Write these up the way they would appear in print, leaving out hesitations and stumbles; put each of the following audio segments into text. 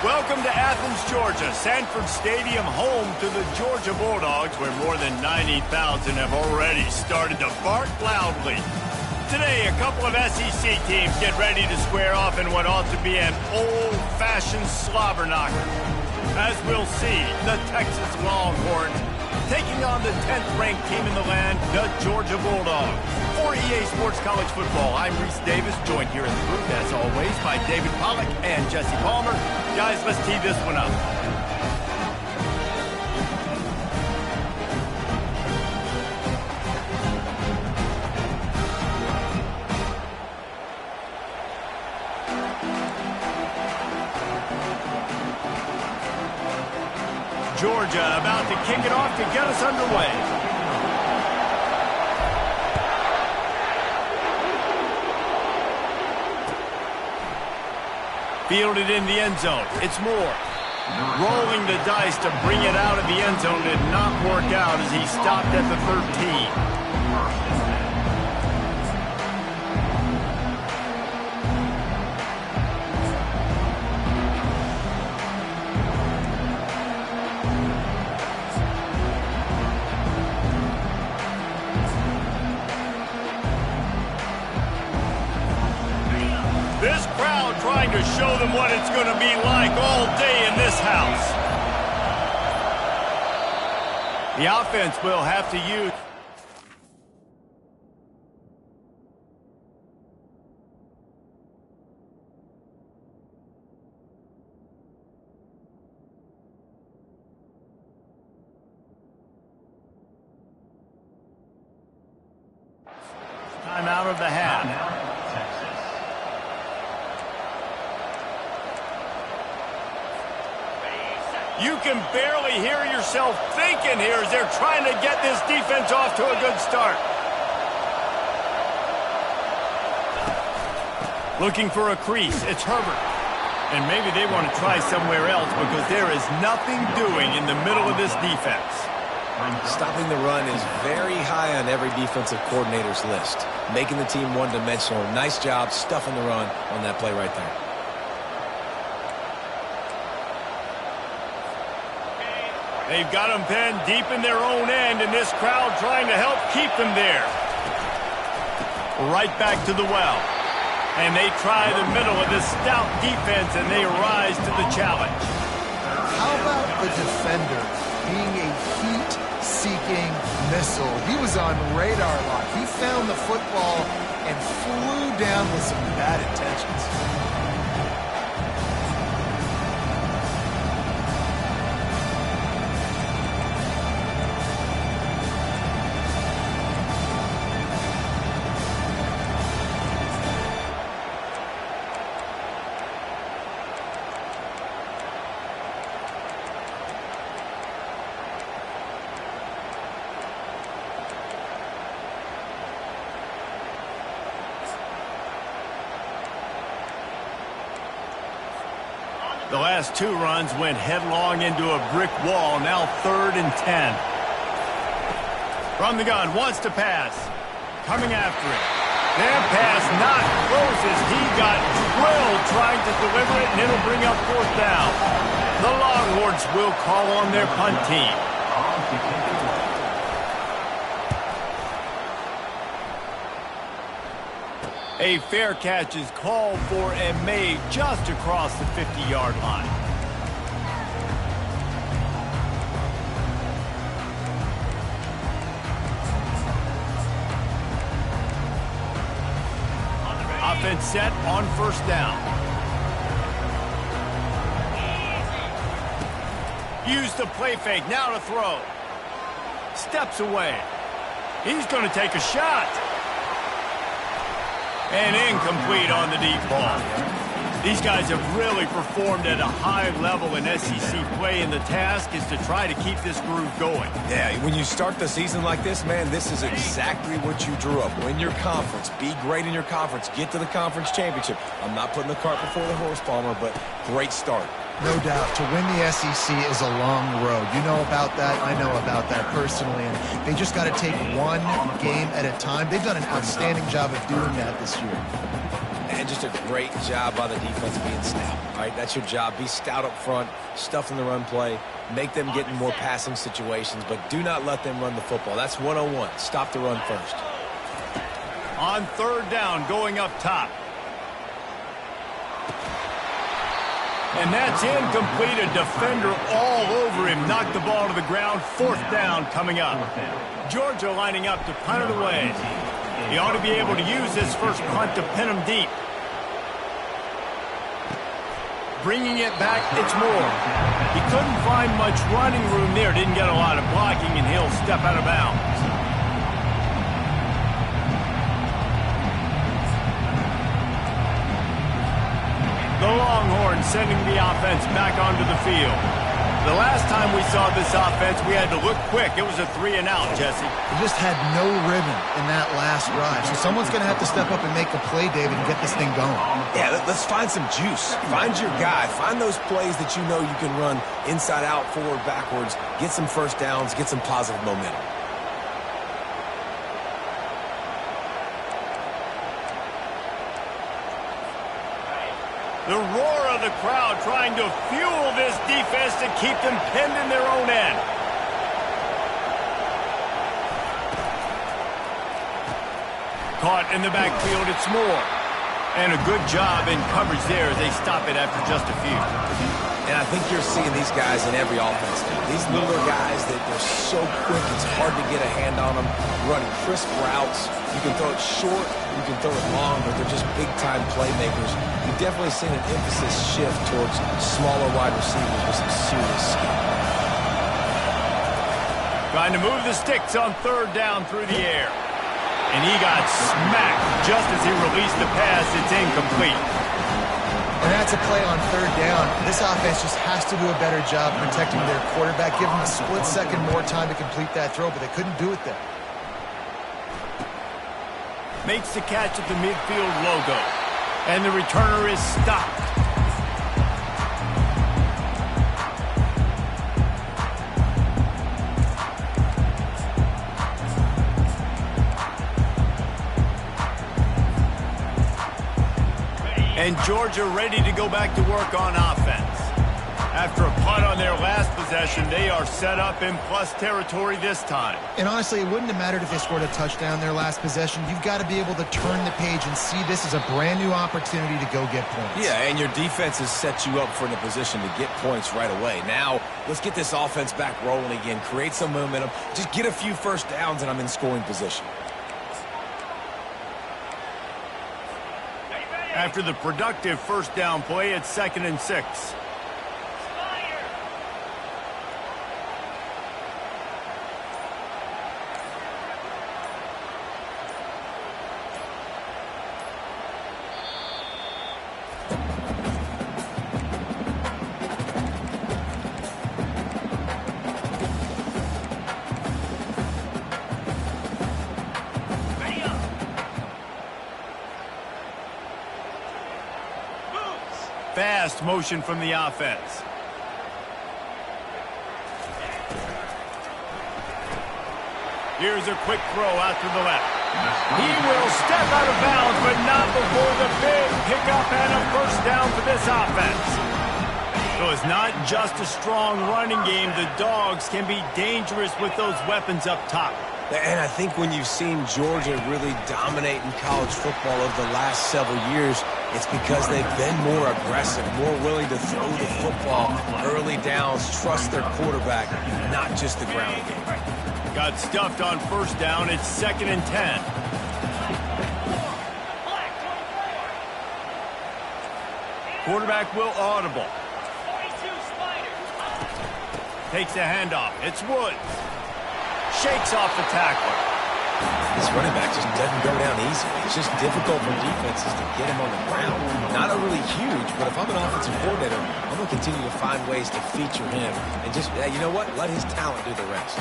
Welcome to Athens, Georgia, Sanford Stadium, home to the Georgia Bulldogs, where more than 90,000 have already started to bark loudly. Today, a couple of SEC teams get ready to square off in what ought to be an old-fashioned slobber knocker. As we'll see, the Texas Longhorns taking on the 10th-ranked team in the land, the Georgia Bulldogs. For EA Sports College Football, I'm Reese Davis, joined here in the booth, as always, by David Pollack and Jesse Palmer. Guys, let's tee this one up. Georgia about to kick it off to get us underway. Fielded in the end zone. It's Moore. Rolling the dice to bring it out of the end zone did not work out as he stopped at the 13. This crowd trying to show them what it's going to be like all day in this house. The offense will have to use... Time out of the half. You can barely hear yourself thinking here as they're trying to get this defense off to a good start. Looking for a crease. It's Herbert. And maybe they want to try somewhere else because there is nothing doing in the middle of this defense. Stopping the run is very high on every defensive coordinator's list. Making the team one-dimensional. Nice job stuffing the run on that play right there. They've got them pinned deep in their own end, and this crowd trying to help keep them there. Right back to the well. And they try the middle of this stout defense, and they rise to the challenge. How about the defender being a heat-seeking missile? He was on radar lock. He found the football and flew down with some bad intentions. The last two runs went headlong into a brick wall, now 3rd and 10. From the gun, wants to pass. Coming after it. That pass not close as he got drilled trying to deliver it, and it'll bring up 4th down. The Longhorns will call on their punt team. A fair catch is called for and made just across the 50-yard line. Offense set on 1st down. Use the play fake, now to throw. Steps away. He's going to take a shot. And incomplete on the deep ball. These guys have really performed at a high level in SEC play, and the task is to try to keep this groove going. Yeah, when you start the season like this, man, this is exactly what you drew up. Win your conference. Be great in your conference. Get to the conference championship. I'm not putting the cart before the horse, Palmer, but great start. No doubt. To win the SEC is a long road. You know about that. I know about that personally. And they just got to take one game at a time. They've done an outstanding job of doing that this year. And just a great job by the defense being stout. All right, that's your job. Be stout up front, stuff in the run play, make them get in more passing situations, but do not let them run the football. That's 101. Stop the run first. On third down, going up top. And that's incomplete. A defender all over him. Knocked the ball to the ground. Fourth down coming up. Georgia lining up to punt it away. He ought to be able to use this first punt to pin him deep. Bringing it back, it's Moore. He couldn't find much running room there. Didn't get a lot of blocking, and he'll step out of bounds. The Longhorns sending the offense back onto the field. The last time we saw this offense, we had to look quick. It was a 3-and-out, Jesse. He just had no rhythm in that last drive. So someone's going to have to step up and make a play, David, and get this thing going. Yeah, let's find some juice. Find your guy. Find those plays that you know you can run inside out, forward, backwards. Get some first downs. Get some positive momentum. The roar of the crowd trying to fuel this defense to keep them pinned in their own end. Caught in the backfield, it's Moore. And a good job in coverage there as they stop it after just a few. And I think you're seeing these guys in every offense now. These littler guys, they're so quick, it's hard to get a hand on them. Running crisp routes. You can throw it short, you can throw it long, but they're just big-time playmakers. You've definitely seen an emphasis shift towards smaller wide receivers with some serious skill. Trying to move the sticks on third down through the air. And he got smacked just as he released the pass. It's incomplete. And that's a play on third down. This offense just has to do a better job protecting their quarterback. Give them a split second more time to complete that throw, but they couldn't do it there. Makes the catch at the midfield logo. And the returner is stopped. And Georgia ready to go back to work on offense. After a punt on their last possession, they are set up in plus territory this time. And honestly, it wouldn't have mattered if they scored a touchdown their last possession. You've got to be able to turn the page and see this as a brand new opportunity to go get points. Yeah, and your defense has set you up for a position to get points right away. Now, let's get this offense back rolling again. Create some momentum. Just get a few first downs, and I'm in scoring position. After the productive first down play, it's 2nd and 6. Fast motion from the offense. Here's a quick throw out to the left. He will step out of bounds, but not before the big pickup and a first down for this offense. So it's not just a strong running game. The Dogs can be dangerous with those weapons up top. And I think when you've seen Georgia really dominate in college football over the last several years, it's because they've been more aggressive, more willing to throw the football, early downs, trust their quarterback, not just the ground game. Got stuffed on first down. It's 2nd and 10. Quarterback will audible. Takes a handoff. It's Woods. Shakes off the tackle. This running back just doesn't go down easy. It's just difficult for defenses to get him on the ground. Not a really huge, but if I'm an offensive coordinator, I'm going to continue to find ways to feature him and just, you know what, let his talent do the rest.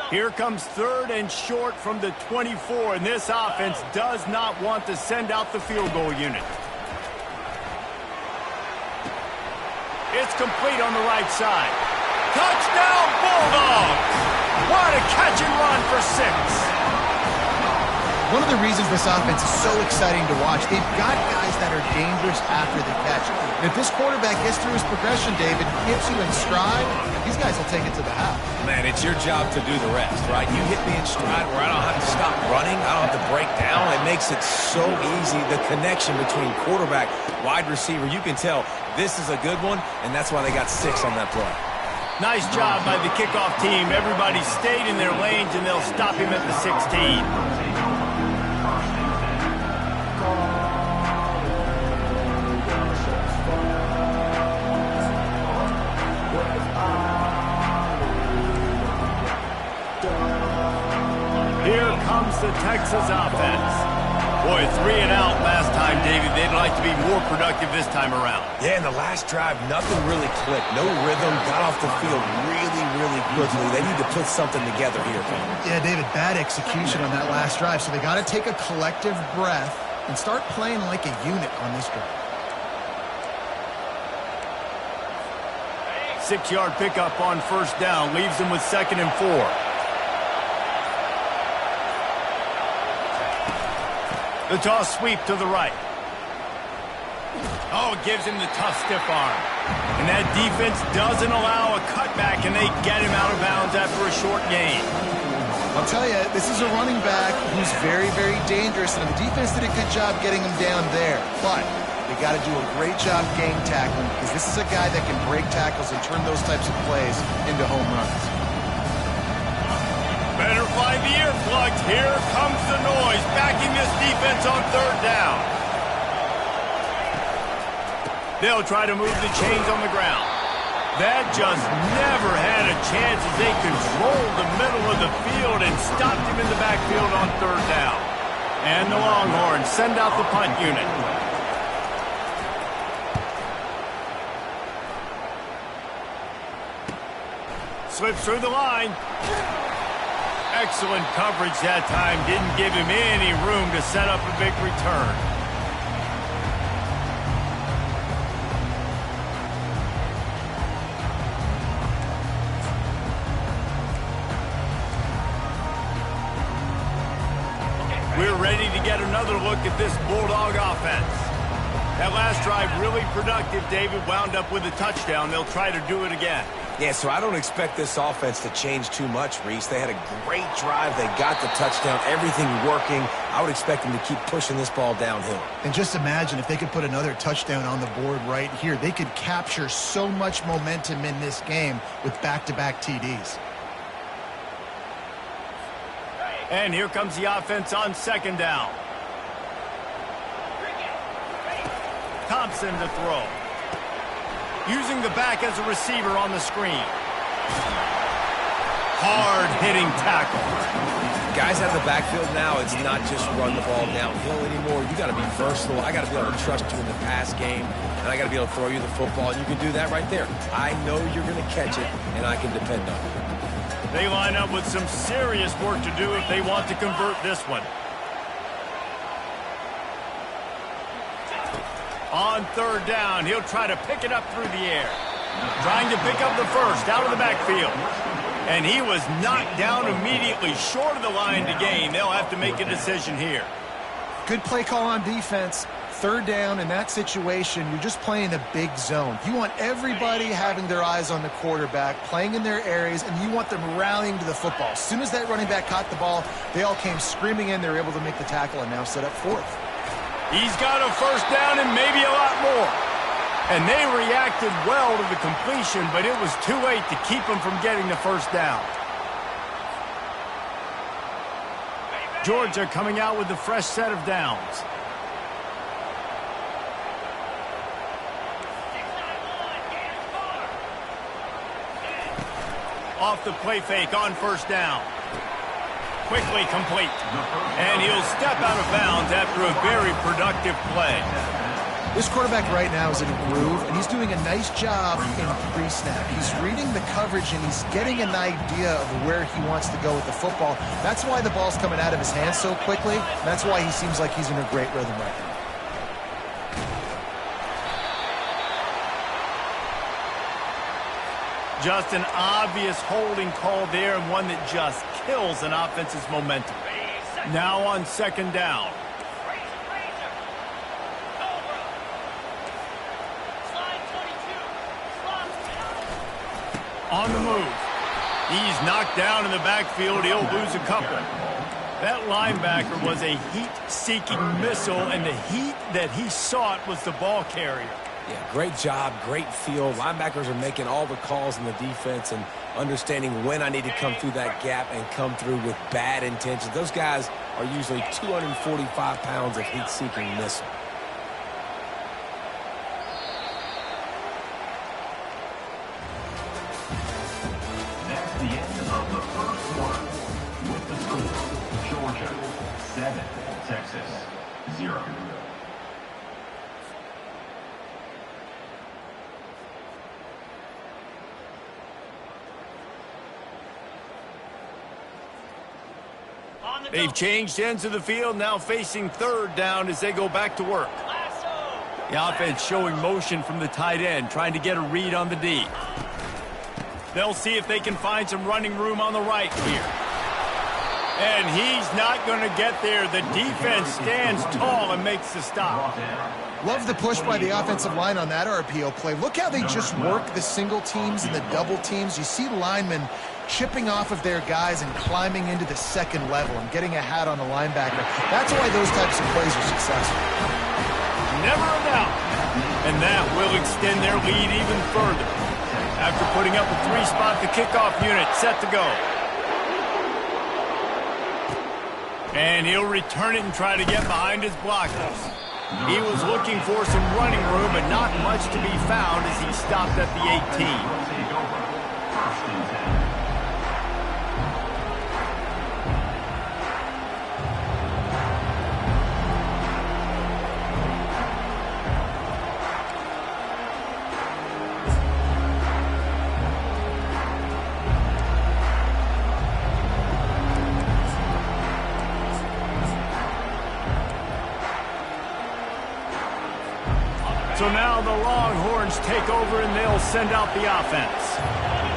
Here comes 3rd and short from the 24, and this offense does not want to send out the field goal unit. complete on the right side. Touchdown, Bulldogs! What a catch and run for 6. One of the reasons this offense is so exciting to watch, they've got guys that are dangerous after the catch. And if this quarterback gets through his progression, David, gets you in stride, these guys will take it to the house. Man, it's your job to do the rest, right? You hit me in stride where I don't have to stop running. I don't have to break down. It makes it so easy. The connection between quarterback, wide receiver, you can tell this is a good one, and that's why they got 6 on that play. Nice job by the kickoff team. Everybody stayed in their lanes, and they'll stop him at the 16. Here comes the Texas offense. Boy, 3 and out last time, David. They'd like to be more productive this time around. Yeah, in the last drive, nothing really clicked. No rhythm. Got off the field really, really quickly. They need to put something together here. Yeah, David, bad execution on that last drive. So they got to take a collective breath and start playing like a unit on this drive. 6-yard pickup on first down. Leaves them with 2nd and 4. The toss sweep to the right. Oh, it gives him the tough stiff arm. And that defense doesn't allow a cutback, and they get him out of bounds after a short gain. I'll tell you, this is a running back who's very, very dangerous, and the defense did a good job getting him down there. But they got to do a great job game tackling, because this is a guy that can break tackles and turn those types of plays into home runs. Better find the earplugs. Here comes the noise, backing this defense on 3rd down. They'll try to move the chains on the ground. That just never had a chance as they controlled the middle of the field and stopped him in the backfield on 3rd down. And the Longhorns send out the punt unit. Slips through the line. Excellent coverage that time. Didn't give him any room to set up a big return. We're ready to get another look at this Bulldog offense. That last drive really productive. David wound up with a touchdown. They'll try to do it again. Yeah, so I don't expect this offense to change too much, Reese. They had a great drive. They got the touchdown. Everything working. I would expect them to keep pushing this ball downhill. And just imagine if they could put another touchdown on the board right here. They could capture so much momentum in this game with back-to-back TDs. And here comes the offense on 2nd down. Thompson to throw. Using the back as a receiver on the screen. Hard-hitting tackle. Guys out of the backfield now, it's not just run the ball downhill anymore. You got to be versatile. I got to be able to trust you in the pass game, and I got to be able to throw you the football, and you can do that right there. I know you're going to catch it, and I can depend on it. They line up with some serious work to do if they want to convert this one. On 3rd down, he'll try to pick it up through the air. Trying to pick up the first out of the backfield. And he was knocked down immediately short of the line to gain. They'll have to make a decision here. Good play call on defense. 3rd down in that situation, you're just playing a big zone. You want everybody having their eyes on the quarterback, playing in their areas, and you want them rallying to the football. As soon as that running back caught the ball, they all came screaming in. They were able to make the tackle and now set up 4th. He's got a first down and maybe a lot more. And they reacted well to the completion, but it was too late to keep him from getting the first down. Georgia coming out with a fresh set of downs. Off the play fake on first down. Quickly complete. And he'll step out of bounds after a very productive play. This quarterback right now is in a groove, and he's doing a nice job in pre-snap. He's reading the coverage, and he's getting an idea of where he wants to go with the football. That's why the ball's coming out of his hands so quickly. That's why he seems like he's in a great rhythm right now. just an obvious holding call there, and one that just kills an offense's momentum. Now on second down. On the move. He's knocked down in the backfield. He'll lose a couple. That linebacker was a heat-seeking missile, and the heat that he sought was the ball carrier. Yeah, great job, great feel. Linebackers are making all the calls in the defense and understanding when I need to come through that gap and come through with bad intentions. Those guys are usually 245 pounds of heat-seeking missile. That's the end of the first quarter. With the score, Georgia 7, Texas 0. They've changed ends of the field, now facing third down as they go back to work. The offense showing motion from the tight end, trying to get a read on the D. They'll see if they can find some running room on the right here. And he's not going to get there. The defense stands tall and makes the stop. Love the push by the offensive line on that RPO play. Look how they just work the single teams and the double teams. You see linemen chipping off of their guys and climbing into the second level and getting a hat on the linebacker. That's why those types of plays are successful. Never a doubt. And that will extend their lead even further. After putting up a three-spot, the kickoff unit set to go. And he'll return it and try to get behind his blockers. He was looking for some running room, but not much to be found as he stopped at the 18. So now the Longhorns take over and they'll send out the offense.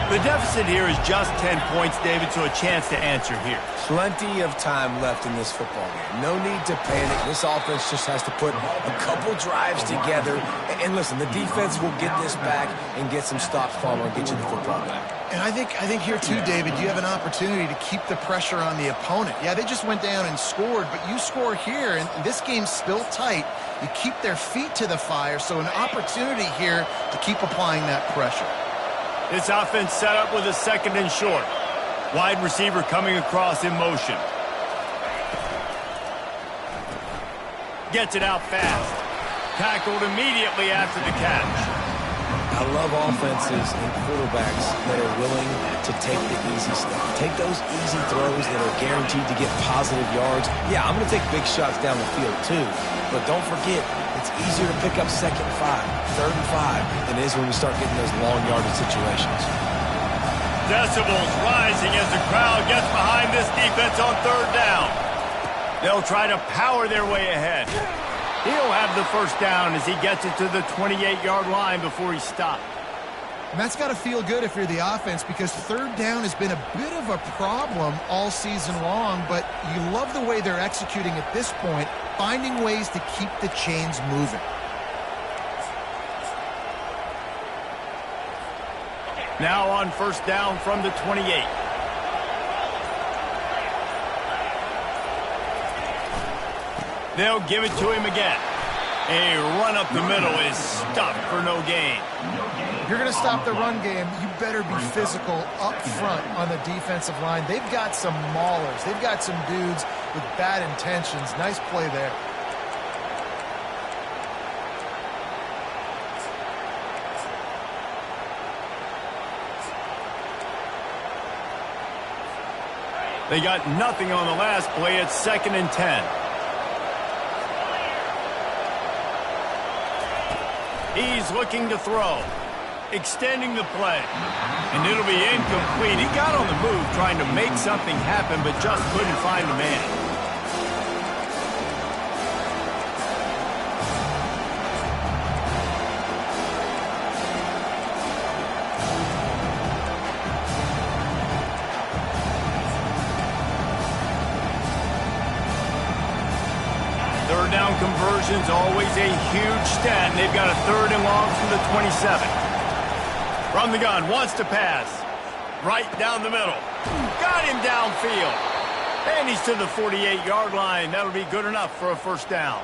The deficit here is just 10 points, David, so a chance to answer here. Plenty of time left in this football game. No need to panic. This offense just has to put a couple drives together. And listen, the defense will get this back and get some stops following and get you the football back. And I think here too, David, you have an opportunity to keep the pressure on the opponent. Yeah, they just went down and scored, but you score here, and this game's still tight. You keep their feet to the fire, so an opportunity here to keep applying that pressure. This offense set up with a second and short. Wide receiver coming across in motion. Gets it out fast. Tackled immediately after the catch. I love offenses and quarterbacks that are willing to take the easy stuff. Take those easy throws that are guaranteed to get positive yards. Yeah, I'm going to take big shots down the field too. But don't forget, it's easier to pick up second and 5, third and 5 than it is when we start getting those long yardage situations. Decibels rising as the crowd gets behind this defense on third down. They'll try to power their way ahead. He'll have the first down as he gets it to the 28-yard line before he stopped. And that's got to feel good if you're the offense, because third down has been a bit of a problem all season long, but you love the way they're executing at this point, finding ways to keep the chains moving. Now on first down from the 28. They'll give it to him again. A run up the middle is stuffed for no gain. If you're going to stop the run game, you better be physical up front on the defensive line. They've got some maulers. They've got some dudes with bad intentions. Nice play there. They got nothing on the last play. It's second and 10. He's looking to throw, extending the play, and it'll be incomplete. He got on the move trying to make something happen, but just couldn't find a man. Third down conversion's always a huge stat. They've got a 3rd and long from the 27. From the gun, wants to pass. Right down the middle. Got him downfield. And he's to the 48-yard line. That'll be good enough for a 1st down.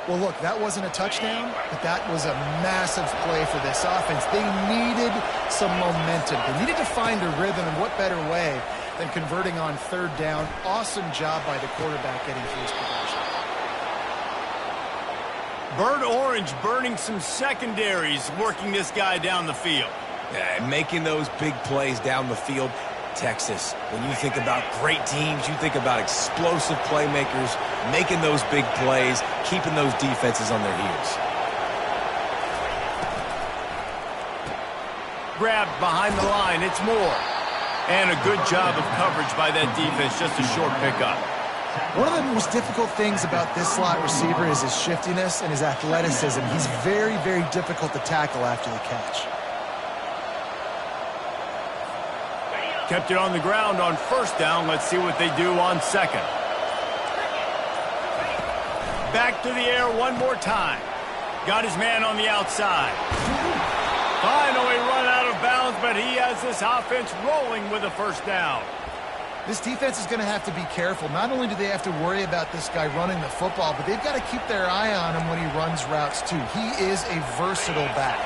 Well, look, that wasn't a touchdown, but that was a massive play for this offense. They needed some momentum. They needed to find a rhythm, and what better way than converting on 3rd down. Awesome job by the quarterback getting first possession. Bird Orange burning some secondaries, working this guy down the field. Yeah, and making those big plays down the field. Texas, when you think about great teams, you think about explosive playmakers, making those big plays, keeping those defenses on their heels. Grabbed behind the line, it's Moore. And a good job of coverage by that defense, just a short pickup. One of the most difficult things about this slot receiver is his shiftiness and his athleticism. He's very, very difficult to tackle after the catch. Kept it on the ground on 1st down. Let's see what they do on 2nd. Back to the air one more time. Got his man on the outside. Finally run out of bounds, but he has this offense rolling with a 1st down. This defense is going to have to be careful. Not only do they have to worry about this guy running the football, but they've got to keep their eye on him when he runs routes too. He is a versatile back.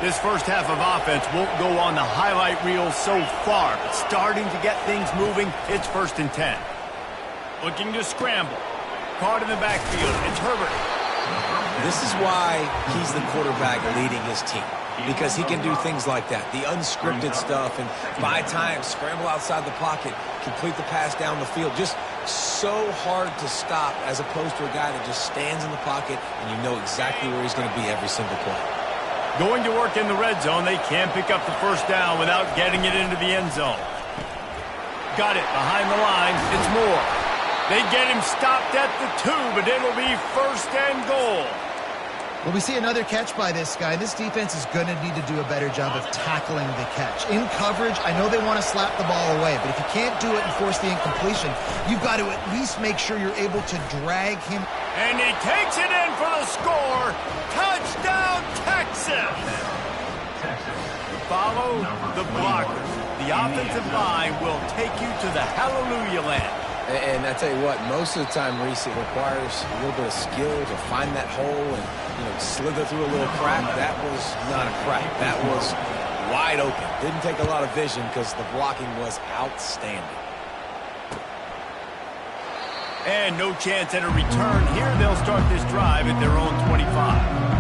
This 1st half of offense won't go on the highlight reel so far, but starting to get things moving, it's 1st and 10. Looking to scramble. Caught in the backfield. It's Herbert. This is why he's the quarterback leading his team, because he can do things like that, the unscripted stuff, and buy time, scramble outside the pocket, complete the pass down the field. Just so hard to stop as opposed to a guy that just stands in the pocket and you know exactly where he's going to be every single play. Going to work in the red zone. They can pick up the 1st down without getting it into the end zone. Got it behind the line. It's Moore. They get him stopped at the 2, but it'll be 1st and goal. Well, we see another catch by this guy. This defense is going to need to do a better job of tackling the catch. In coverage, I know they want to slap the ball away, but if you can't do it and force the incompletion, you've got to at least make sure you're able to drag him. And he takes it in for the score. Touchdown, Texas! Follow the blockers. The offensive line will take you to the hallelujah land. And I tell you what, most of the time, Reese, it requires a little bit of skill to find that hole and, slither through a little crack. That was not a crack. That was wide open. Didn't take a lot of vision because the blocking was outstanding. And no chance at a return here. They'll start this drive at their own 25.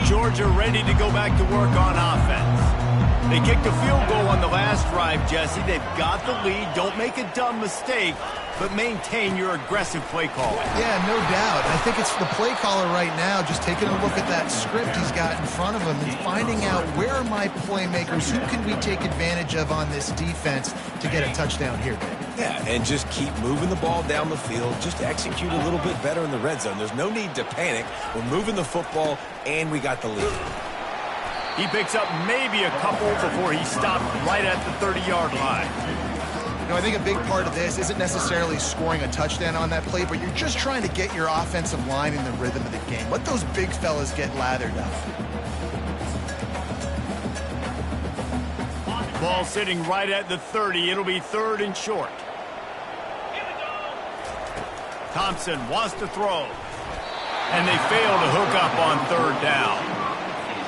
Georgia ready to go back to work on offense. They kicked a field goal on the last drive, Jesse. They've got the lead. Don't make a dumb mistake, but maintain your aggressive play calling. Yeah, no doubt. I think it's the play caller right now just taking a look at that script he's got in front of him and finding out where are my playmakers, who can we take advantage of on this defense to get a touchdown here, baby. Yeah, and just keep moving the ball down the field. Just execute a little bit better in the red zone. There's no need to panic. We're moving the football, and we got the lead. He picks up maybe a couple before he stopped right at the 30-yard line. I think a big part of this isn't necessarily scoring a touchdown on that play, but you're just trying to get your offensive line in the rhythm of the game. Let those big fellas get lathered up. Ball sitting right at the 30. It'll be 3rd and short. Thompson wants to throw. And they fail to hook up on 3rd down.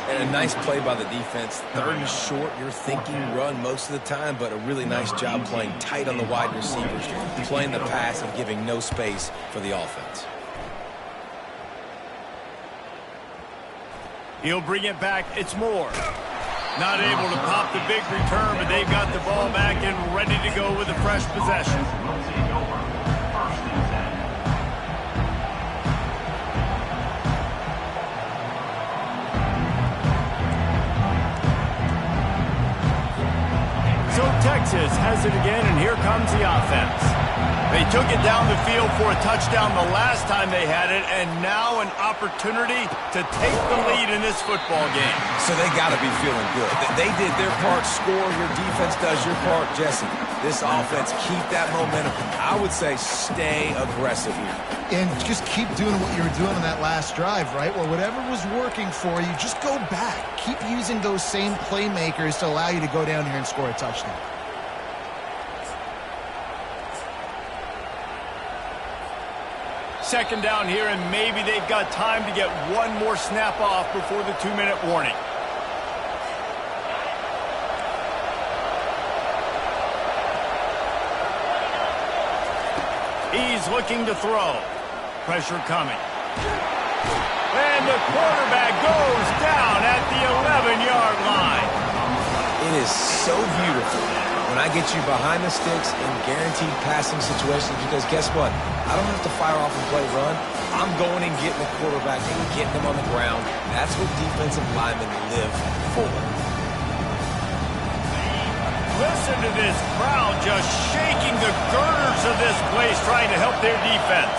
And a nice play by the defense. 3rd and short, you're thinking run most of the time, but a really nice job playing tight on the wide receivers, playing the pass and giving no space for the offense. He'll bring it back. It's Moore. Not able to pop the big return, but they've got the ball back and ready to go with a fresh possession. So Texas has it again, and here comes the offense. They took it down the field for a touchdown the last time they had it, and now an opportunity to take the lead in this football game. So they got to be feeling good. They did their part, score. Your defense does your part, Jesse. This offense, keep that momentum. I would say stay aggressive here. And just keep doing what you were doing on that last drive, right? Well, whatever was working for you, just go back. Keep using those same playmakers to allow you to go down here and score a touchdown. Second down here, and maybe they've got time to get one more snap off before the 2-minute warning. He's looking to throw. Pressure coming. And the quarterback goes down at the 11-yard line. It is so beautiful when I get you behind the sticks in guaranteed passing situations, because guess what? I don't have to fire off and play run. I'm going and getting the quarterback and getting him on the ground. That's what defensive linemen live for. Listen to this crowd just shaking the girders of this place, trying to help their defense.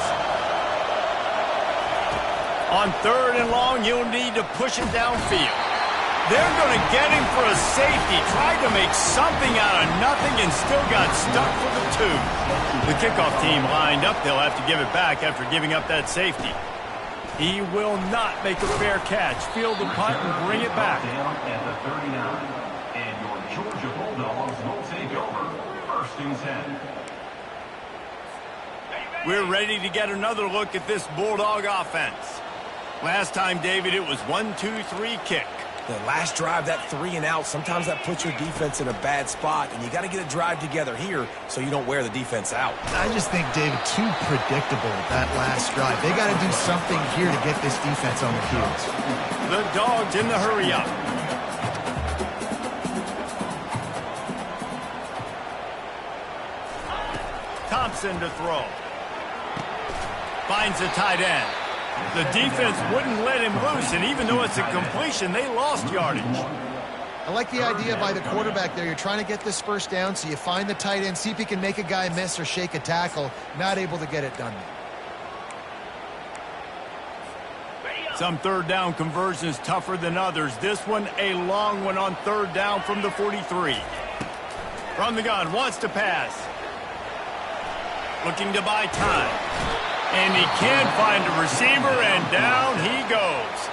On 3rd and long, you'll need to push it downfield. They're going to get him for a safety. Tried to make something out of nothing and still got stuck for the 2. The kickoff team lined up. They'll have to give it back after giving up that safety. He will not make a fair catch. Field the punt and bring it back. Down at the 39. And your Georgia Bulldogs will take over. 1st and 10. We're ready to get another look at this Bulldog offense. Last time, David, it was 1-2-3 kick. The last drive, that 3 and out, sometimes that puts your defense in a bad spot, and you got to get a drive together here so you don't wear the defense out. I just think, David, too predictable that last drive. They got to do something here to get this defense on the field. The Dogs in the hurry up. Thompson to throw. Finds the tight end. The defense wouldn't let him loose, and even though it's a completion, they lost yardage. I like the idea by the quarterback there. You're trying to get this first down, so you find the tight end, see if he can make a guy miss or shake a tackle. Not able to get it done. Some 3rd down conversions tougher than others. This one, a long one on 3rd down from the 43. From the gun, wants to pass. Looking to buy time. And he can't find a receiver, and down he goes.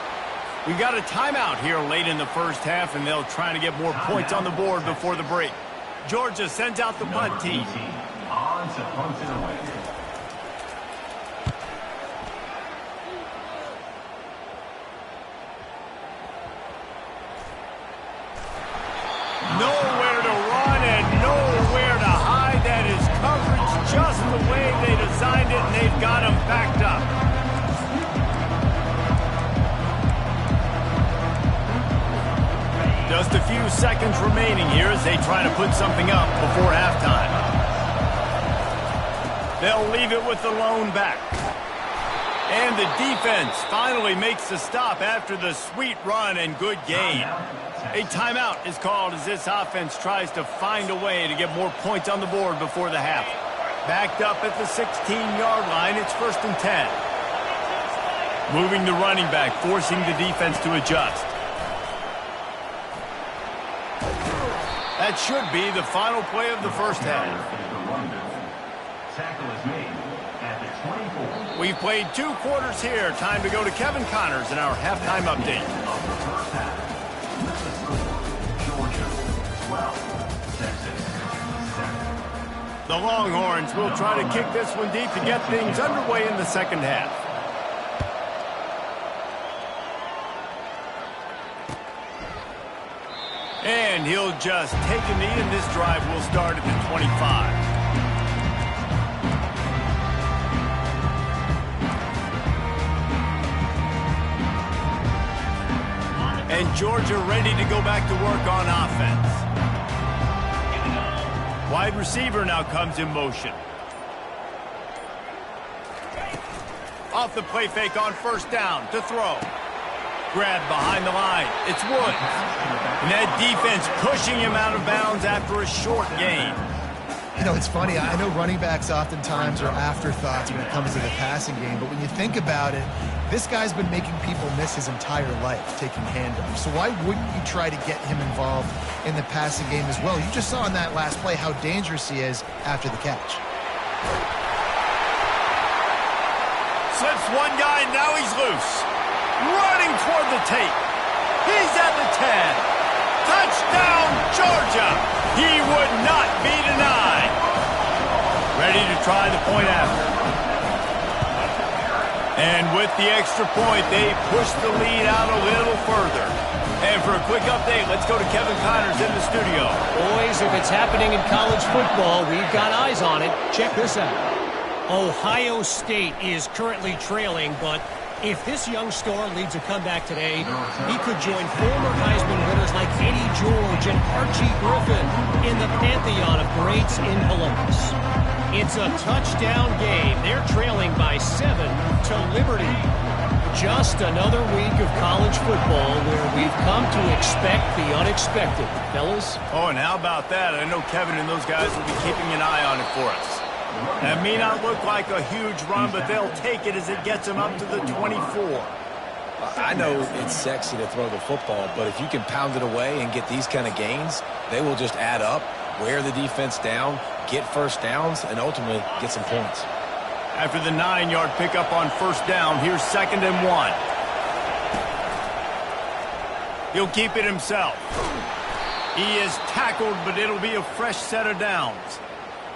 We got a timeout here late in the first half, and they'll try to get more points on the board before the break. Georgia sends out the punt team. On to punt it away. Nowhere to run and nowhere to hide. That is coverage just the way they designed it, and they've got him backed up. Just a few seconds remaining here as they try to put something up before halftime. They'll leave it with the lone back. And the defense finally makes the stop after the sweet run and good gain. A timeout is called as this offense tries to find a way to get more points on the board before the half. Backed up at the 16-yard line, it's 1st and 10. Moving the running back, forcing the defense to adjust. That should be the final play of the first half. Tackle is made at the 24. We've played 2 quarters here. Time to go to Kevin Connors in our halftime update. Of the first half. The score, Georgia 12, Texas 7. The Longhorns will try to kick this one deep to get things underway in the second half. And he'll just take a knee, and this drive will start at the 25. And Georgia ready to go back to work on offense. Wide receiver now comes in motion. Off the play fake on 1st down to throw. Grab behind the line. It's Woods. And that defense pushing him out of bounds after a short gain. You know, it's funny. I know running backs oftentimes are afterthoughts when it comes to the passing game, but when you think about it, this guy's been making people miss his entire life taking handoffs. So why wouldn't you try to get him involved in the passing game as well? You just saw in that last play how dangerous he is after the catch. Slips one guy, now he's loose. Running toward the tape. He's at the 10. Touchdown, Georgia! He would not be denied. Ready to try the point after. And with the extra point, they push the lead out a little further. And for a quick update, let's go to Kevin Connors in the studio. Boys, if it's happening in college football, we've got eyes on it. Check this out. Ohio State is currently trailing, but if this young star leads a comeback today, he could join former Heisman winners like Eddie George and Archie Griffin in the pantheon of greats in Columbus. It's a touchdown game. They're trailing by 7 to Liberty. Just another week of college football where we've come to expect the unexpected, fellas. Oh, and how about that? I know Kevin and those guys will be keeping an eye on it for us. That may not look like a huge run, but they'll take it as it gets them up to the 24. I know it's sexy to throw the football, but if you can pound it away and get these kind of gains, they will just add up, wear the defense down, get first downs, and ultimately get some points. After the 9-yard pickup on first down, here's 2nd and 1. He'll keep it himself. He is tackled, but it'll be a fresh set of downs.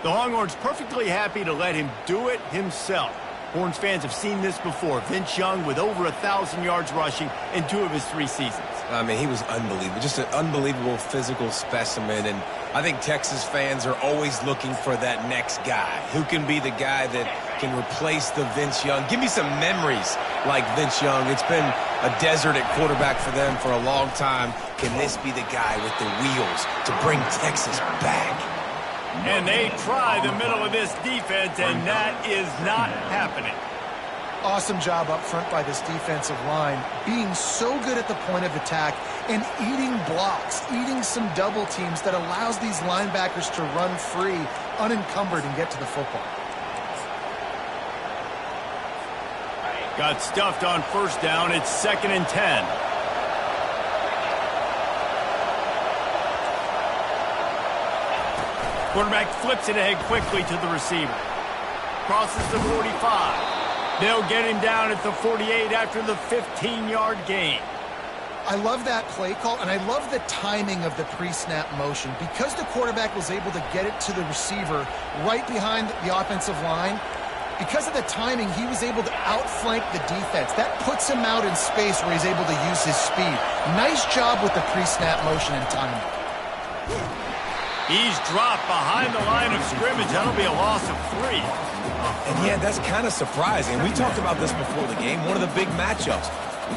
The Longhorns perfectly happy to let him do it himself. Horns fans have seen this before. Vince Young with over 1,000 yards rushing in 2 of his 3 seasons. I mean, he was unbelievable. Just an unbelievable physical specimen. And I think Texas fans are always looking for that next guy. Who can be the guy that can replace the Vince Young? Give me some memories like Vince Young. It's been a desert at quarterback for them for a long time. Can this be the guy with the wheels to bring Texas back? And they try the middle of this defense, and that is not happening. Awesome job up front by this defensive line, being so good at the point of attack and eating blocks, eating some double teams that allows these linebackers to run free, unencumbered, and get to the football. Got stuffed on first down. It's 2nd and 10. Quarterback flips it ahead quickly to the receiver. Crosses the 45. They'll get him down at the 48 after the 15-yard gain. I love that play call, and I love the timing of the pre-snap motion. Because the quarterback was able to get it to the receiver right behind the offensive line, because of the timing, he was able to outflank the defense. That puts him out in space where he's able to use his speed. Nice job with the pre-snap motion and timing. He's dropped behind the line of scrimmage. That'll be a loss of 3. And yeah, that's kind of surprising. We talked about this before the game. One of the big matchups.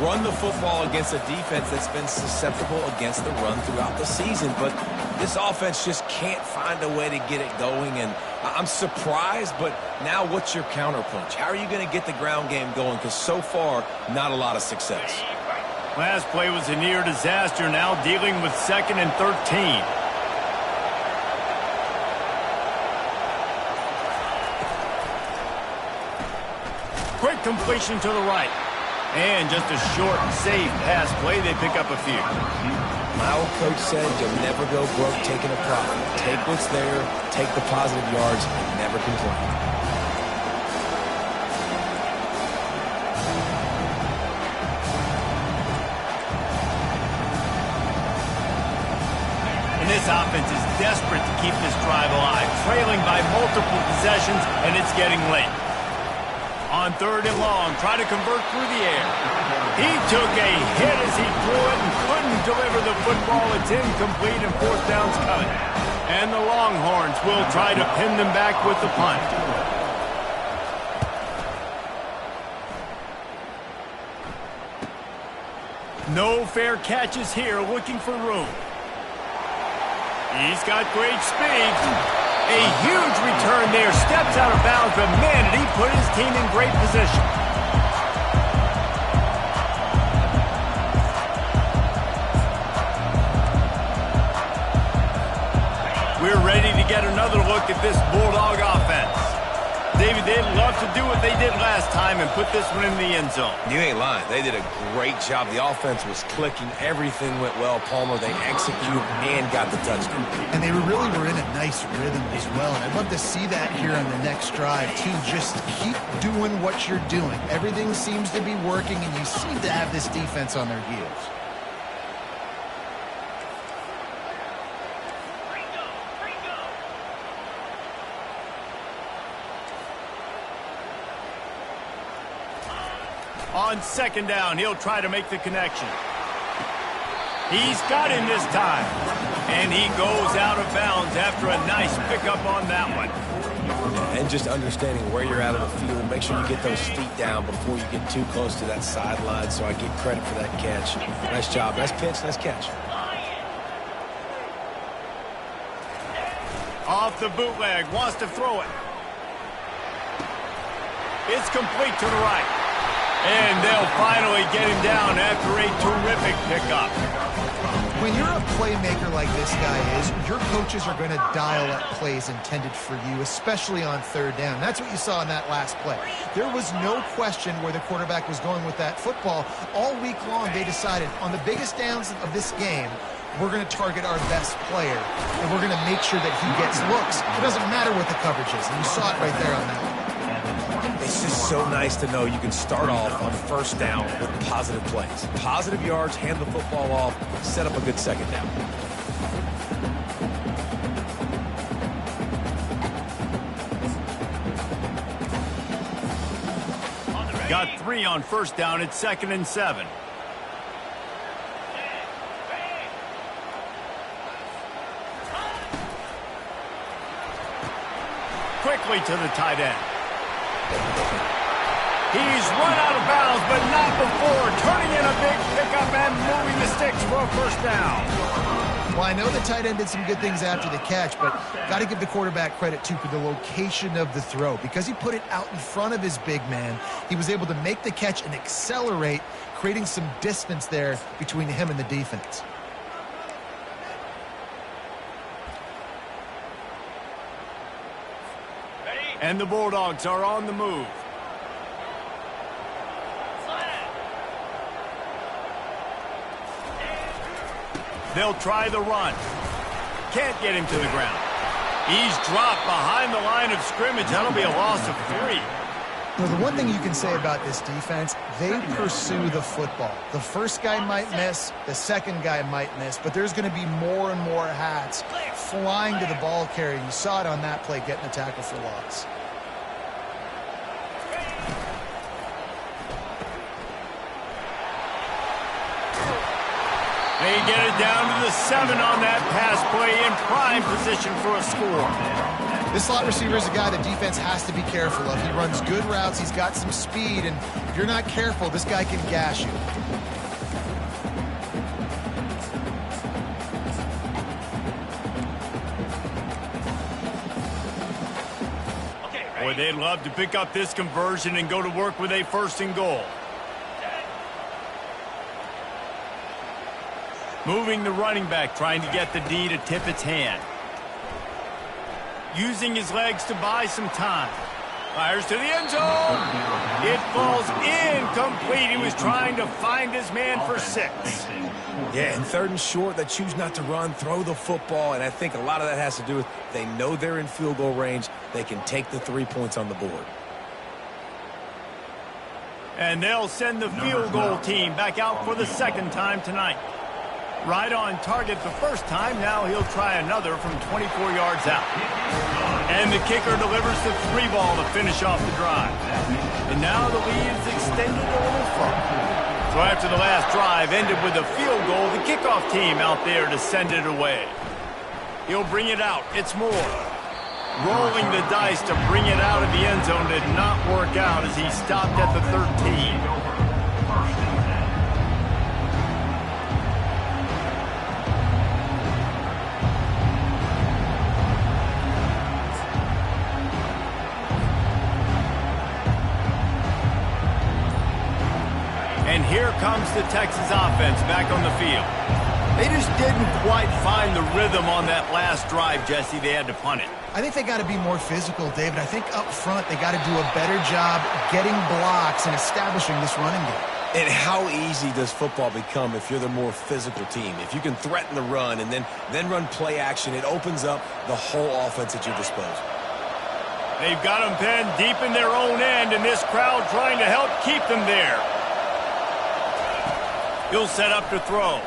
Run the football against a defense that's been susceptible against the run throughout the season. But this offense just can't find a way to get it going. And I'm surprised, but now what's your counterpunch? How are you going to get the ground game going? Because so far, not a lot of success. Last play was a near disaster. Now dealing with 2nd and 13. Quick completion to the right. And just a short, safe pass play. They pick up a few. My old coach said you'll never go broke taking a profit. Take what's there, take the positive yards, and never complain. And this offense is desperate to keep this drive alive. Trailing by multiple possessions, and it's getting late. On 3rd and long, try to convert through the air. He took a hit as he threw it and couldn't deliver the football. It's incomplete and 4th down's coming. And the Longhorns will try to pin them back with the punt. No fair catches here, looking for room. He's got great speed. A huge return there, steps out of bounds, but man, did he put his team in great position. We're ready to get another another look at this Bulldog offense. David, they'd love to do what they did last time and put this one in the end zone. You ain't lying. They did a great job. The offense was clicking. Everything went well, Palmer. They executed and got the touchdown. And they really were in a nice rhythm as well. And I'd love to see that here on the next drive, too. Just keep doing what you're doing. Everything seems to be working, and you seem to have this defense on their heels. On second down, he'll try to make the connection. He's got him this time. And he goes out of bounds after a nice pickup on that one. And just understanding where you're out of the field, make sure you get those feet down before you get too close to that sideline, so I get credit for that catch. Nice job. Nice pitch, nice catch. Off the bootleg, wants to throw it. It's complete to the right. And they'll finally get him down after a terrific pickup. When you're a playmaker like this guy is, your coaches are going to dial up plays intended for you, especially on third down. That's what you saw in that last play. There was no question where the quarterback was going with that football. All week long, they decided on the biggest downs of this game, we're going to target our best player, and we're going to make sure that he gets looks. It doesn't matter what the coverage is, and you saw it right there on that one. It's just so nice to know you can start off on first down with positive plays. Positive yards, hand the football off, set up a good second down. Got 3 on first down. It's 2nd and 7. Quickly to the tight end. He's run out of bounds, but not before turning in a big pickup and moving the sticks for a first down. Well, I know the tight end did some good things after the catch, but got to give the quarterback credit, too, for the location of the throw. Because he put it out in front of his big man, he was able to make the catch and accelerate, creating some distance there between him and the defense. And the Bulldogs are on the move. They'll try the run. Can't get him to the ground. He's dropped behind the line of scrimmage. That'll be a loss of 3. Well, the one thing you can say about this defense, they pursue the football. The first guy might miss, the second guy might miss, but there's going to be more and more hats flying to the ball carrier. You saw it on that play, getting the tackle for loss. They get it down to the 7 on that pass play, in prime position for a score. This slot receiver is a guy the defense has to be careful of. He runs good routes, he's got some speed, and if you're not careful, this guy can gash you. Boy, they'd love to pick up this conversion and go to work with a 1st and goal. Moving the running back, trying to get the D to tip its hand. Using his legs to buy some time. Fires to the end zone. It falls incomplete. He was trying to find his man for 6. Yeah, and 3rd and short, they choose not to run, throw the football, and I think a lot of that has to do with they know they're in field goal range. They can take the 3 points on the board. And they'll send the field goal team back out for the 2nd time tonight. Right on target the first time. Now he'll try another from 24 yards out. And the kicker delivers the 3 ball to finish off the drive. And now the lead is extended a little further. So after the last drive ended with a field goal, the kickoff team out there to send it away. He'll bring it out. It's Moore. Rolling the dice to bring it out of the end zone did not work out as he stopped at the 13. And here comes the Texas offense back on the field. They just didn't quite find the rhythm on that last drive, Jesse. They had to punt it. I think they got to be more physical, David. I think up front they got to do a better job getting blocks and establishing this running game. And how easy does football become if you're the more physical team? If you can threaten the run and then run play action, it opens up the whole offense at your disposal. They've got them pinned deep in their own end, and this crowd trying to help keep them there. He'll set up to throw.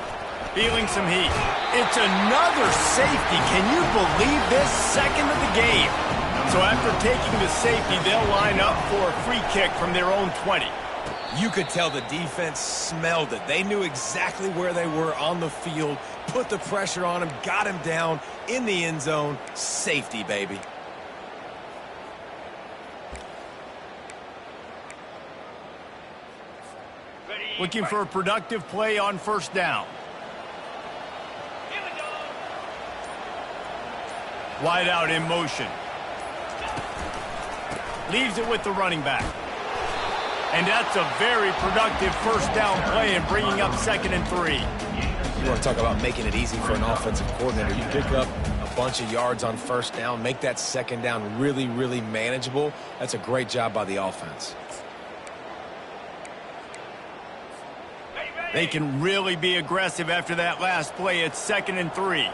Feeling some heat. It's another safety. Can you believe this? Second of the game. So after taking the safety, they'll line up for a free kick from their own 20. You could tell the defense smelled it. They knew exactly where they were on the field, put the pressure on him, got him down in the end zone. Safety, baby. Looking for a productive play on first down. Wide out in motion. Leaves it with the running back. And that's a very productive first down play and bringing up 2nd and 3. You want to talk about making it easy for an offensive coordinator. You pick up a bunch of yards on first down, make that second down really, really manageable. That's a great job by the offense. They can really be aggressive after that last play. It's 2nd and 3.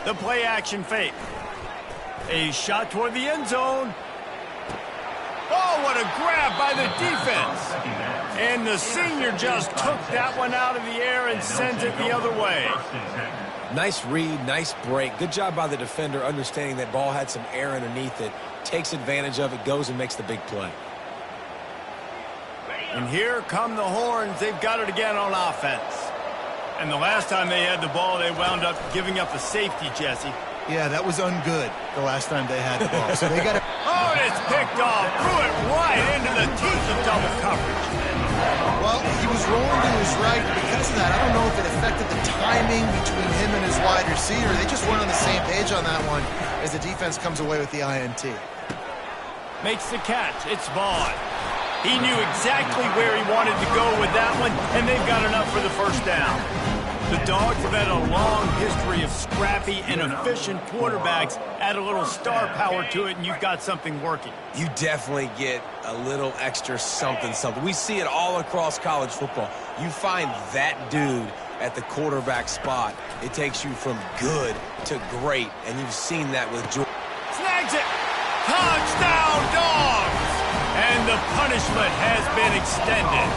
The play action fake. A shot toward the end zone. Oh, what a grab by the defense. And the senior just took that one out of the air and sends it the other way. Nice read, nice break. Good job by the defender understanding that ball had some air underneath it. Takes advantage of it, goes and makes the big play. And here come the horns. They've got it again on offense. And the last time they had the ball, they wound up giving up a safety, Jesse. Yeah, that was ungood the last time they had the ball. So they got to... Oh, and it's picked off. Threw it right into the teeth of double coverage. Well, he was rolling to his right. Because of that, I don't know if it affected the timing between him and his wide receiver. They just weren't on the same page on that one as the defense comes away with the INT. Makes the catch. It's Vaughn. He knew exactly where he wanted to go with that one, and they've got enough for the first down. The Dogs have had a long history of scrappy and efficient quarterbacks. Add a little star power to it, and you've got something working. You definitely get a little extra something. We see it all across college football. You find that dude at the quarterback spot, it takes you from good to great, and you've seen that with George. Snags it! Touchdown, Dogs! And the punishment has been extended.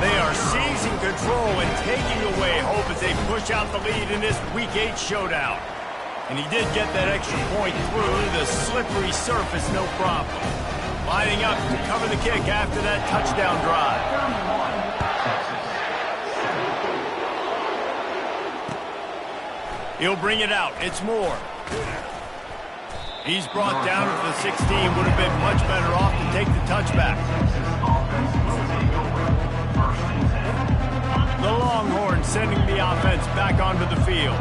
They are seizing control and taking away hope as they push out the lead in this Week 8 showdown. And he did get that extra point through the slippery surface, no problem. Lining up to cover the kick after that touchdown drive. He'll bring it out. It's Moore. He's brought down to the 16. Would have been much better off to take the touchback. The Longhorns sending the offense back onto the field.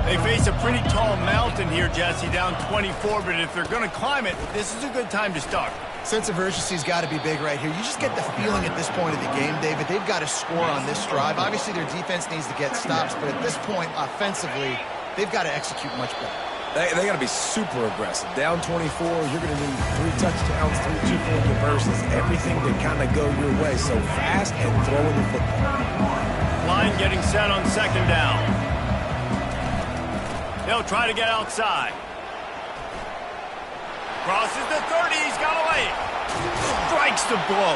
They face a pretty tall mountain here, Jesse, down 24, but if they're going to climb it, this is a good time to start. Sense of urgency's got to be big right here. You just get the feeling at this point of the game, David, they've got to score on this drive. Obviously, their defense needs to get stops, but at this point, offensively, they've got to execute much better. They got to be super aggressive. Down 24, you're going to need 3 touchdowns, 3 2-point conversions, everything to kind of go your way. So fast and throwing the football. Line getting set on second down. They'll try to get outside. Crosses the 30. He's got to lay it. Strikes the blow.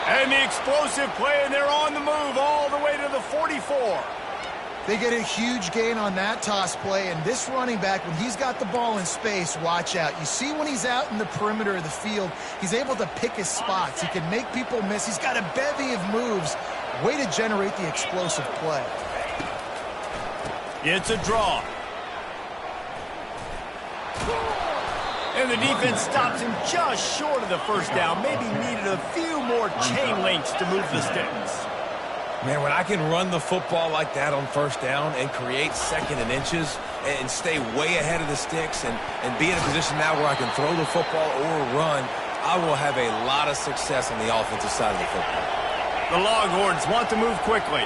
And the explosive play, and they're on the move all the way to the 44. They get a huge gain on that toss play, and this running back, when he's got the ball in space, watch out. You see when he's out in the perimeter of the field, he's able to pick his spots. He can make people miss. He's got a bevy of moves. Way to generate the explosive play. It's a draw. And the defense stops him just short of the first down. Maybe needed a few more chain links to move the sticks. Man, when I can run the football like that on first down and create second and inches and stay way ahead of the sticks and be in a position now where I can throw the football or run, I will have a lot of success on the offensive side of the football. The Longhorns want to move quickly.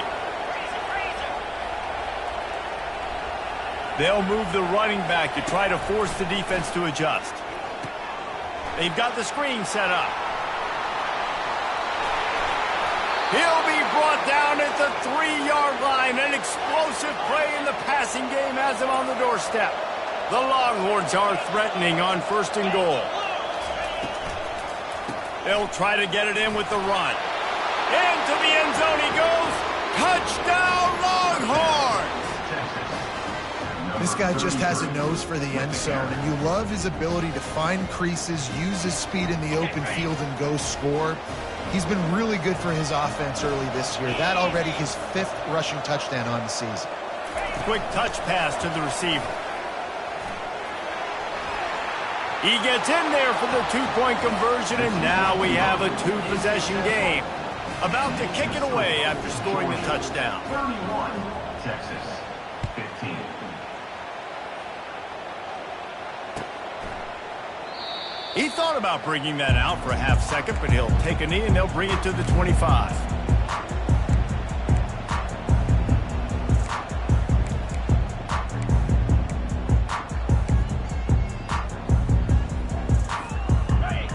They'll move the running back to try to force the defense to adjust. They've got the screen set up. He'll be brought down at the 3-yard line. An explosive play in the passing game has him on the doorstep. The Longhorns are threatening on 1st and goal. They'll try to get it in with the run. Into the end zone he goes. Touchdown, Longhorns! This guy just has a nose for the end zone, and you love his ability to find creases, use his speed in the open field, and go score. He's been really good for his offense early this year. That already his 5th rushing touchdown on the season. Quick touch pass to the receiver. He gets in there for the 2-point conversion, and now we have a 2-possession game. About to kick it away after scoring the touchdown. 31, Texas, 15. He thought about bringing that out for a half second, but he'll take a knee and they'll bring it to the 25.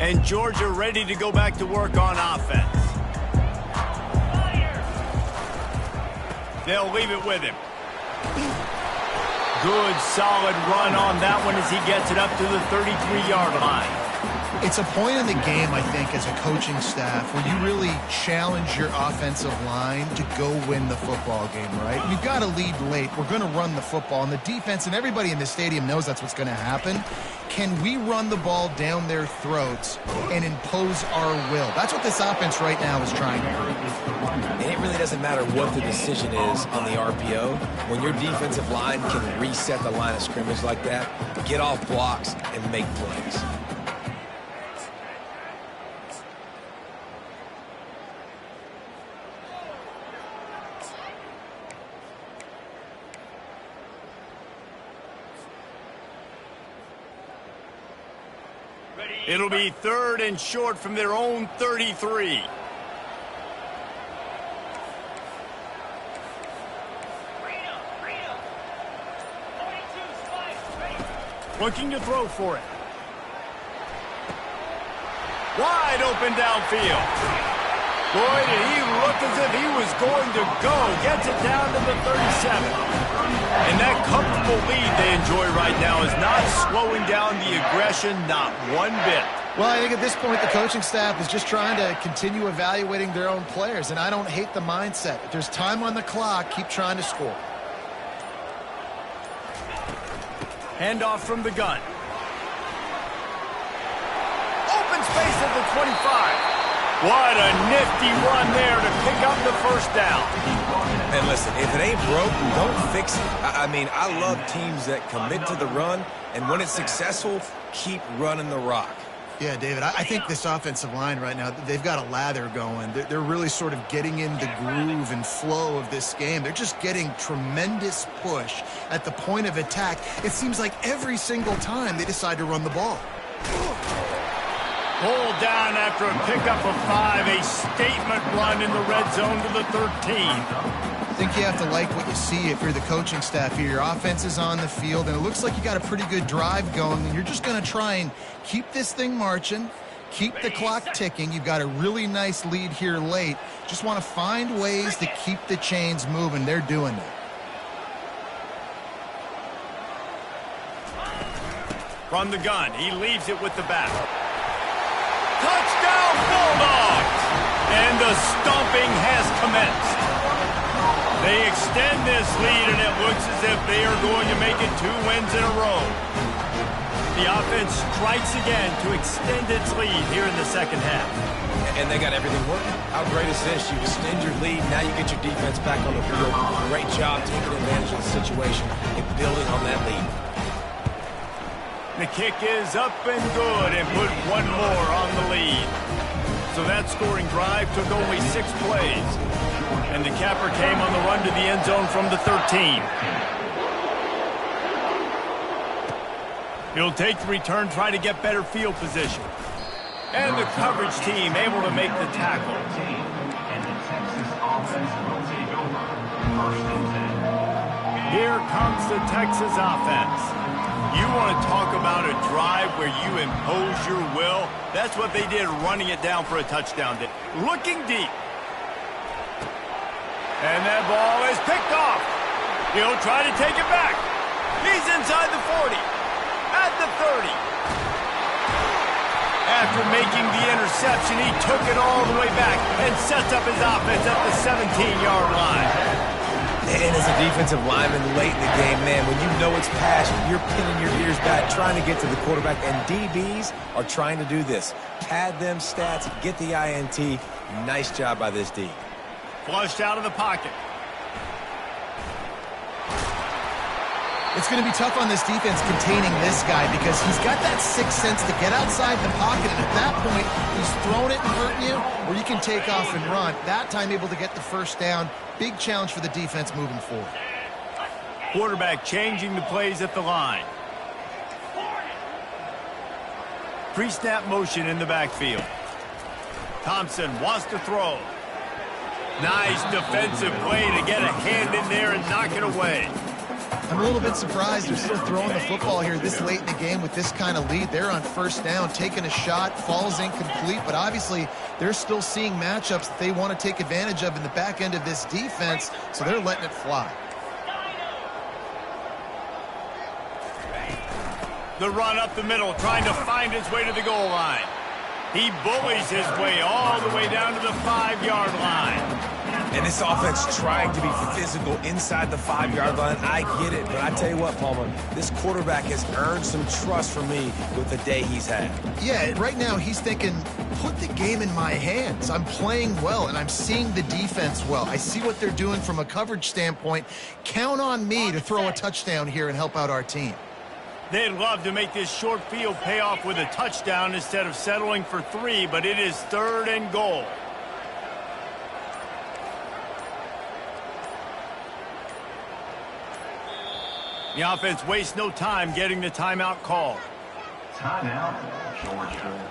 And Georgia ready to go back to work on offense. They'll leave it with him. Good, solid run on that one as he gets it up to the 33-yard line. It's a point in the game, I think, as a coaching staff, where you really challenge your offensive line to go win the football game, right? We've got to lead late. We're going to run the football, and the defense and everybody in the stadium knows that's what's going to happen. Can we run the ball down their throats and impose our will? That's what this offense right now is trying to do. And it really doesn't matter what the decision is on the RPO. When your defensive line can reset the line of scrimmage like that, get off blocks and make plays. It'll be 3rd and short from their own 33. Looking to throw for it. Wide open downfield. Boy, did he look as if he was going to go. Gets it down to the 37. And that comfortable lead they enjoy right now is not slowing down the aggression, not one bit. Well, I think at this point the coaching staff is just trying to continue evaluating their own players, and I don't hate the mindset. If there's time on the clock, keep trying to score. Handoff from the gun. Open space at the 25. What a nifty run there to pick up the 1st down. And listen, if it ain't broke, don't fix it. I mean, I love teams that commit to the run, and when it's successful, keep running the rock. Yeah, David, I think this offensive line right now, they've got a lather going. They're really sort of getting in the groove and flow of this game. They're just getting tremendous push at the point of attack. It seems like every single time they decide to run the ball. Pulled down after a pickup of 5, a statement run in the red zone to the 13. I think you have to like what you see if you're the coaching staff here. Your offense is on the field, and it looks like you got a pretty good drive going, and you're just going to try and keep this thing marching, keep the clock ticking. You've got a really nice lead here late. Just want to find ways to keep the chains moving. They're doing that. From the gun, he leaves it with the back. Touchdown, Bulldogs! And the stomping has commenced. They extend this lead, and it looks as if they are going to make it 2 wins in a row. The offense strikes again to extend its lead here in the 2nd half. And they got everything working. How great is this? You extend your lead, now you get your defense back on the field. Great job taking advantage of the situation and building on that lead. The kick is up and good and put 1 more on the lead. So that scoring drive took only 6 plays. And the capper came on the run to the end zone from the 13. He'll take the return, try to get better field position. And the coverage team able to make the tackle. And the Texas offense will take over. 1st and 10. Here comes the Texas offense. You want to talk about a drive where you impose your will? That's what they did, running it down for a touchdown. Looking deep. And that ball is picked off. He'll try to take it back. He's inside the 40. At the 30. After making the interception, he took it all the way back and sets up his offense at the 17-yard line. And as a defensive lineman late in the game, man, when you know it's passed, you're pinning your ears back, trying to get to the quarterback. And DBs are trying to do this. Pad them stats, get the INT. Nice job by this D. Flushed out of the pocket. It's going to be tough on this defense containing this guy because he's got that sixth sense to get outside the pocket, and at that point, he's throwing it and hurting you, or you can take off and run. That time able to get the first down. Big challenge for the defense moving forward. Quarterback changing the plays at the line. Pre-snap motion in the backfield. Thompson wants to throw. Nice defensive play to get a hand in there and knock it away. I'm a little bit surprised they're still throwing the football here this late in the game with this kind of lead. They're on first down, taking a shot, falls incomplete, but obviously they're still seeing matchups that they want to take advantage of in the back end of this defense, so they're letting it fly. The run up the middle, trying to find his way to the goal line. He bullies his way all the way down to the 5-yard line. And this offense trying to be physical inside the 5-yard line. I get it, but I tell you what, Palmer, this quarterback has earned some trust from me with the day he's had. Yeah, right now he's thinking, put the game in my hands. I'm playing well, and I'm seeing the defense well. I see what they're doing from a coverage standpoint. Count on me to throw a touchdown here and help out our team. They'd love to make this short field pay off with a touchdown instead of settling for 3, but it is 3rd and goal. The offense wastes no time getting the timeout call. Timeout, Georgia.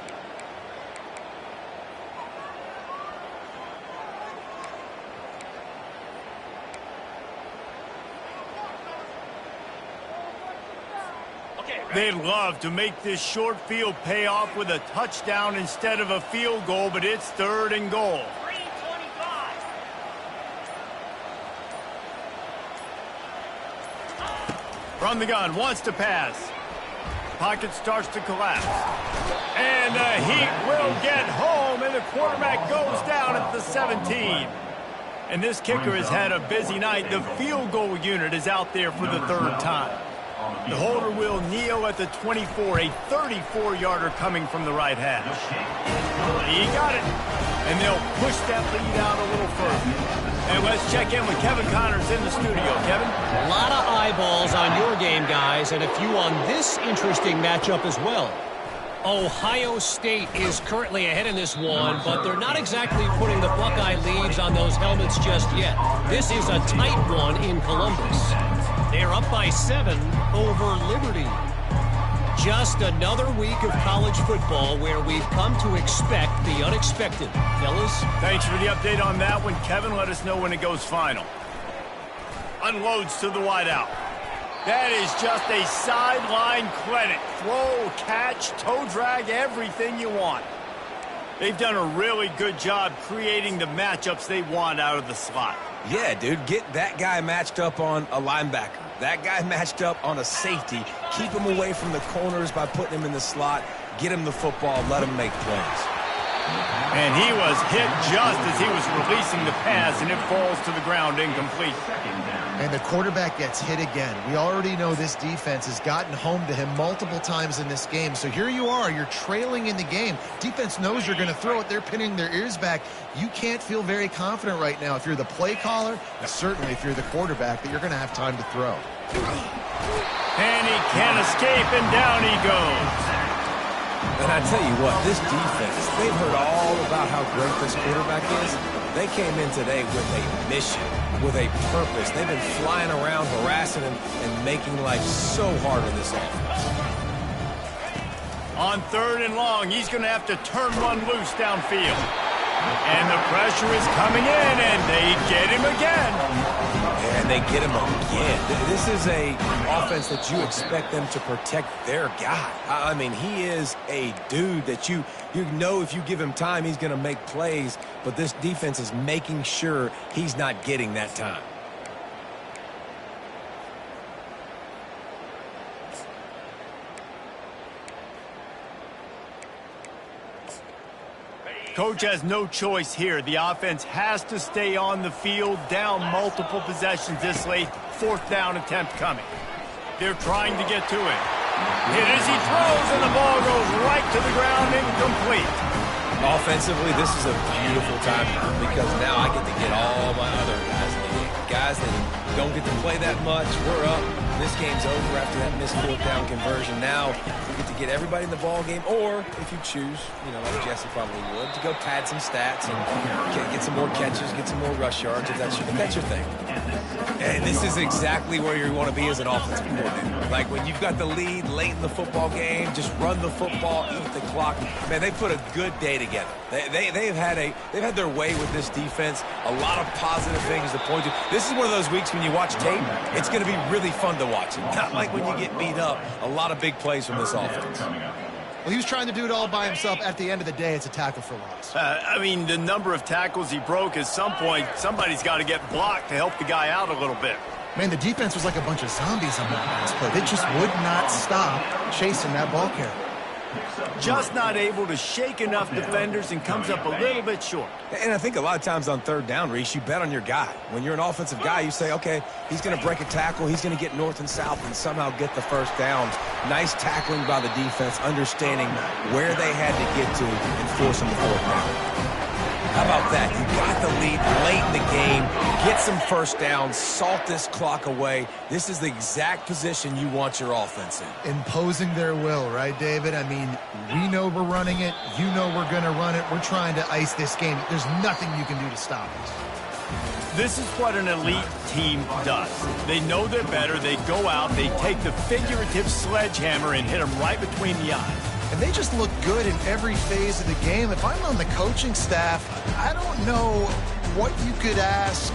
They'd love to make this short field pay off with a touchdown instead of a field goal, but it's 3rd and goal. From the gun, wants to pass. Pocket starts to collapse. And the Heat will get home, and the quarterback goes down at the 17. And this kicker has had a busy night. The field goal unit is out there for the 3rd time. The holder will kneel at the 24, a 34-yarder coming from the right half. He got it, and they'll push that lead out a little further. And let's check in with Kevin Connors in the studio. Kevin? A lot of eyeballs on your game, guys, and a few on this interesting matchup as well. Ohio State is currently ahead in this one, but they're not exactly putting the Buckeye leaves on those helmets just yet. This is a tight one in Columbus. They're up by 7 over Liberty. Just another week of college football where we've come to expect the unexpected. Fellas? Thanks for the update on that one, Kevin. Let us know when it goes final. Unloads to the wideout. That is just a sideline clinic. Throw, catch, toe drag, everything you want. They've done a really good job creating the matchups they want out of the slot. Yeah, dude, get that guy matched up on a linebacker. That guy matched up on a safety. Keep him away from the corners by putting him in the slot. Get him the football. Let him make plays. And he was hit just as he was releasing the pass, and it falls to the ground incomplete. And the quarterback gets hit again. We already know this defense has gotten home to him multiple times in this game. So here you are, you're trailing in the game. Defense knows you're going to throw it. They're pinning their ears back. You can't feel very confident right now if you're the play caller, and certainly if you're the quarterback, that you're going to have time to throw. And he can't escape, and down he goes. And I tell you what, this defense, they've heard all about how great this quarterback is. They came in today with a mission, with a purpose. They've been flying around, harassing him, and making life so hard on this offense. On 3rd and long, he's going to have to turn one loose downfield. And the pressure is coming in, and they get him again. And they get him again. This is a offense that you expect them to protect their guy. I mean, he is a dude that you know if you give him time, he's going to make plays, but this defense is making sure he's not getting that time. Coach has no choice here. The offense has to stay on the field, down multiple possessions this late. 4th down attempt coming. They're trying to get to it. Hit as he throws, and the ball goes right to the ground, incomplete. Offensively, this is a beautiful time because now I get to get all my other guys in the game. Guys that don't get to play that much, we're up. This game's over after that missed 4th down conversion. Now you get to get everybody in the ball game, or if you choose, like Jesse probably would, to go pad some stats and get some more catches, get some more rush yards if that's your thing. And this is exactly where you want to be as an offensive coordinator. Like when you've got the lead late in the football game, just run the football, eat the clock. Man, they put a good day together. They've had their way with this defense. A lot of positive things to point to. This is one of those weeks when you watch tape, it's going to be really fun to watch it. Not like when you get beat up. A lot of big plays from this offense. Well, he was trying to do it all by himself. At the end of the day, it's a tackle for loss. I mean, the number of tackles he broke, at some point, somebody's got to get blocked to help the guy out a little bit. Man, the defense was like a bunch of zombies on that last play. They just would not stop chasing that ball carrier. Just not able to shake enough defenders and comes up a little bit short. And I think a lot of times on 3rd down, Reese, you bet on your guy. When you're an offensive guy, you say, okay, he's going to break a tackle, he's going to get north and south and somehow get the 1st down. Nice tackling by the defense, understanding where they had to get to and forcing the 4th down. How about that? You got the lead late in the game, get some 1st downs, salt this clock away. This is the exact position you want your offense in. Imposing their will, right, David? I mean, we know we're running it. You know we're going to run it. We're trying to ice this game. There's nothing you can do to stop us. This is what an elite team does. They know they're better. They go out, they take the figurative sledgehammer and hit them right between the eyes. And they just look good in every phase of the game. If I'm on the coaching staff, I don't know what you could ask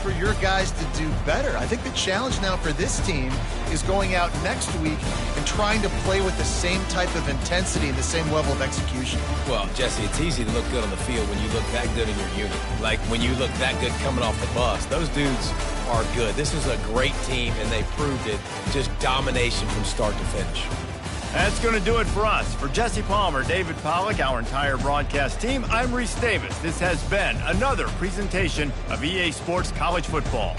for your guys to do better. I think the challenge now for this team is going out next week and trying to play with the same type of intensity and the same level of execution. Well, Jesse, it's easy to look good on the field when you look that good in your unit. Like when you look that good coming off the bus. Those dudes are good. This is a great team, and they proved it. Just domination from start to finish. That's going to do it for us. For Jesse Palmer, David Pollack, our entire broadcast team, I'm Reese Davis. This has been another presentation of EA Sports College Football.